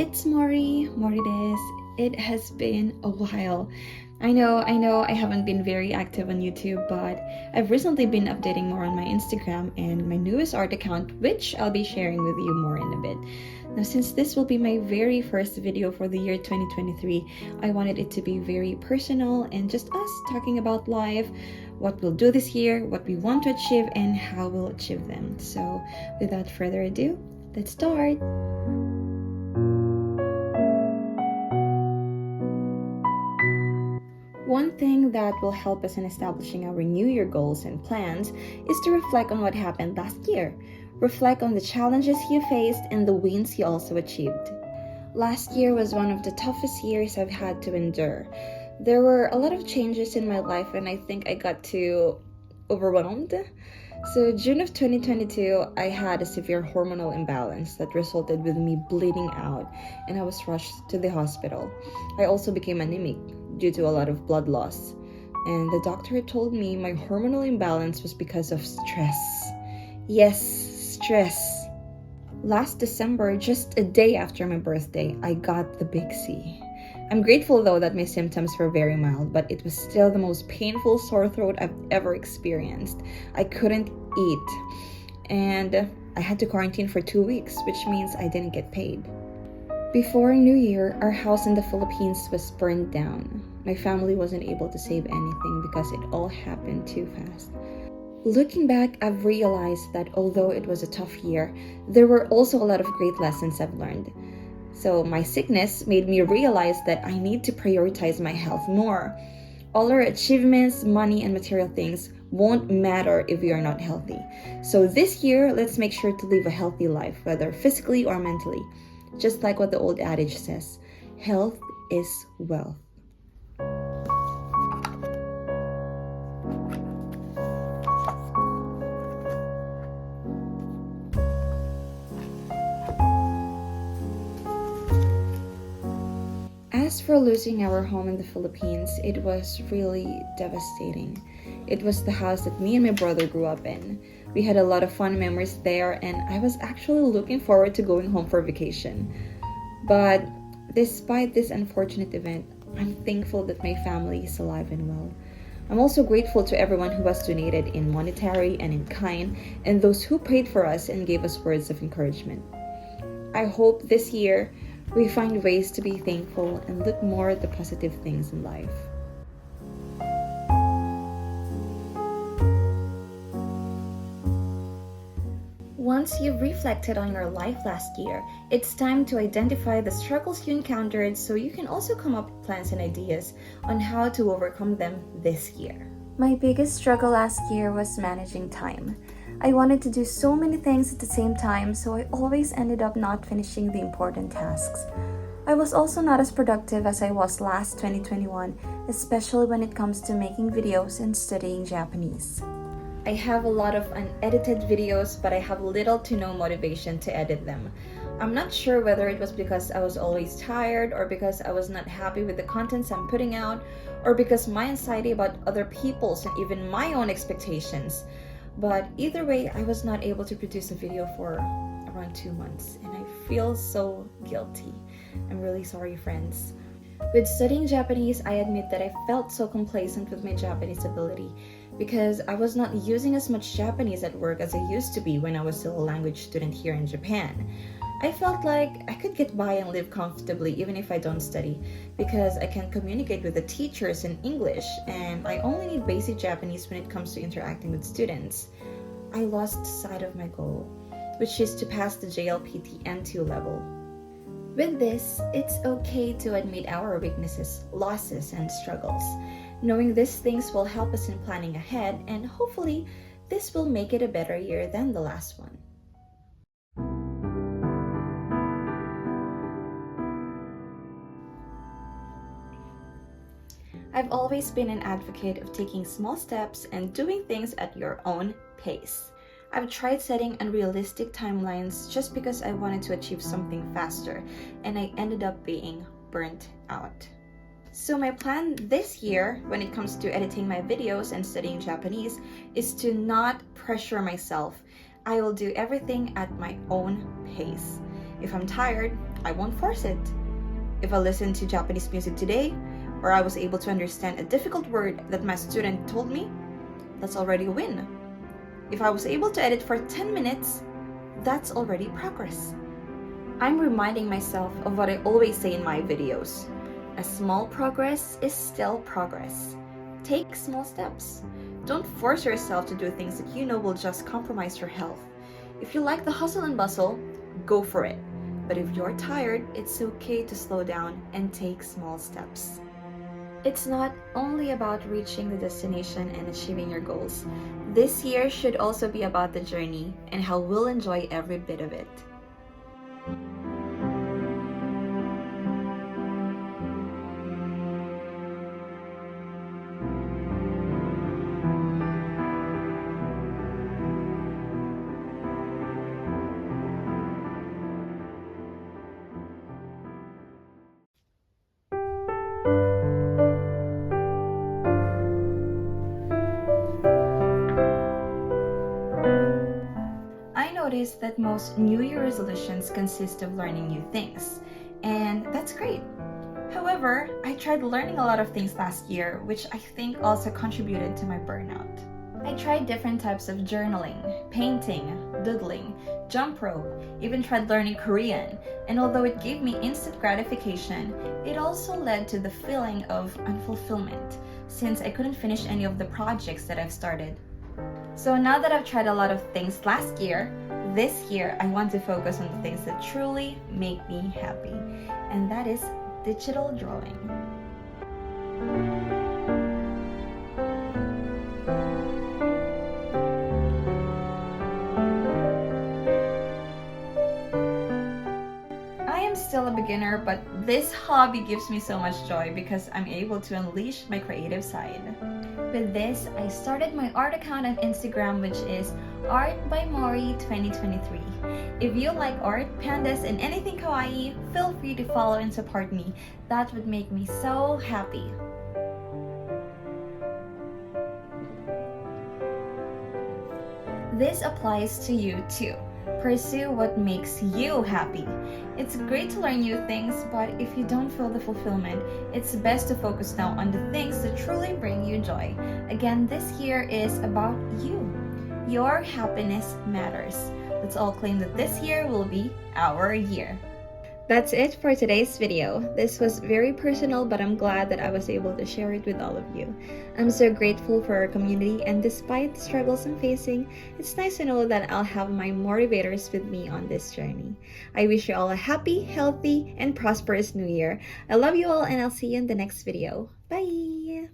It's Mori Des. It has been a while. I know I haven't been very active on YouTube, but I've recently been updating more on my Instagram and my newest art account, which I'll be sharing with you more in a bit. Now, since this will be my very first video for the year 2023, I wanted it to be very personal and just us talking about life, what we'll do this year, what we want to achieve, and how we'll achieve them. So, without further ado, let's start! One thing that will help us in establishing our New Year goals and plans is to reflect on what happened last year. Reflect on the challenges you faced and the wins you also achieved. Last year was one of the toughest years I've had to endure. There were a lot of changes in my life and I think I got too overwhelmed. So June of 2022, I had a severe hormonal imbalance that resulted with me bleeding out and I was rushed to the hospital. I also became anemic due to a lot of blood loss. And the doctor told me my hormonal imbalance was because of stress. Yes, stress. Last December, just a day after my birthday, I got the big C. I'm grateful though that my symptoms were very mild, but it was still the most painful sore throat I've ever experienced. I couldn't eat, and I had to quarantine for 2 weeks, which means I didn't get paid. Before New Year, our house in the Philippines was burned down. My family wasn't able to save anything because it all happened too fast. Looking back, I've realized that although it was a tough year, there were also a lot of great lessons I've learned. So my sickness made me realize that I need to prioritize my health more. All our achievements, money, and material things won't matter if we are not healthy. So this year, let's make sure to live a healthy life, whether physically or mentally. Just like what the old adage says, health is wealth. As for losing our home in the Philippines, it was really devastating. It was the house that me and my brother grew up in. We had a lot of fun memories there and I was actually looking forward to going home for vacation. But despite this unfortunate event, I'm thankful that my family is alive and well. I'm also grateful to everyone who has donated in monetary and in kind, and those who prayed for us and gave us words of encouragement. I hope this year we find ways to be thankful and look more at the positive things in life. Once you've reflected on your life last year, it's time to identify the struggles you encountered so you can also come up with plans and ideas on how to overcome them this year. My biggest struggle last year was managing time. I wanted to do so many things at the same time, so I always ended up not finishing the important tasks. I was also not as productive as I was last 2021, especially when it comes to making videos and studying Japanese. I have a lot of unedited videos, but I have little to no motivation to edit them. I'm not sure whether it was because I was always tired, or because I was not happy with the contents I'm putting out, or because my anxiety about other people's and even my own expectations. But either way, I was not able to produce a video for around 2 months, and I feel so guilty. I'm really sorry, friends. With studying Japanese, I admit that I felt so complacent with my Japanese ability because I was not using as much Japanese at work as I used to be when I was still a language student here in Japan. I felt like I could get by and live comfortably even if I don't study because I can communicate with the teachers in English and I only need basic Japanese when it comes to interacting with students. I lost sight of my goal, which is to pass the JLPT N2 level. With this, it's okay to admit our weaknesses, losses, and struggles. Knowing these things will help us in planning ahead and hopefully this will make it a better year than the last one. I've always been an advocate of taking small steps and doing things at your own pace. I've tried setting unrealistic timelines just because I wanted to achieve something faster, and I ended up being burnt out. So my plan this year, when it comes to editing my videos and studying Japanese, is to not pressure myself. I will do everything at my own pace. If I'm tired, I won't force it. If I listen to Japanese music today, or I was able to understand a difficult word that my student told me, that's already a win. If I was able to edit for 10 minutes, that's already progress. I'm reminding myself of what I always say in my videos. A small progress is still progress. Take small steps. Don't force yourself to do things that you know will just compromise your health. If you like the hustle and bustle, go for it. But if you're tired, it's okay to slow down and take small steps. It's not only about reaching the destination and achieving your goals. This year should also be about the journey and how we'll enjoy every bit of it. I noticed that most New Year resolutions consist of learning new things, and that's great. However, I tried learning a lot of things last year, which I think also contributed to my burnout. I tried different types of journaling, painting, doodling, jump rope, even tried learning Korean, and although it gave me instant gratification, it also led to the feeling of unfulfillment, since I couldn't finish any of the projects that I've started. So now that I've tried a lot of things last year, this year I want to focus on the things that truly make me happy, and that is digital drawing. I am still a beginner, but this hobby gives me so much joy because I'm able to unleash my creative side. With this, I started my art account on Instagram, which is Art by Mori 2023. If you like art, pandas, and anything kawaii, feel free to follow and support me. That would make me so happy. This applies to you too. Pursue what makes you happy. It's great to learn new things, but if you don't feel the fulfillment, it's best to focus now on the things that truly bring you joy. Again, this year is about you. Your happiness matters. Let's all claim that this year will be our year. That's it for today's video. This was very personal, but I'm glad that I was able to share it with all of you. I'm so grateful for our community, and despite the struggles I'm facing, it's nice to know that I'll have my motivators with me on this journey. I wish you all a happy, healthy, and prosperous new year. I love you all, and I'll see you in the next video. Bye!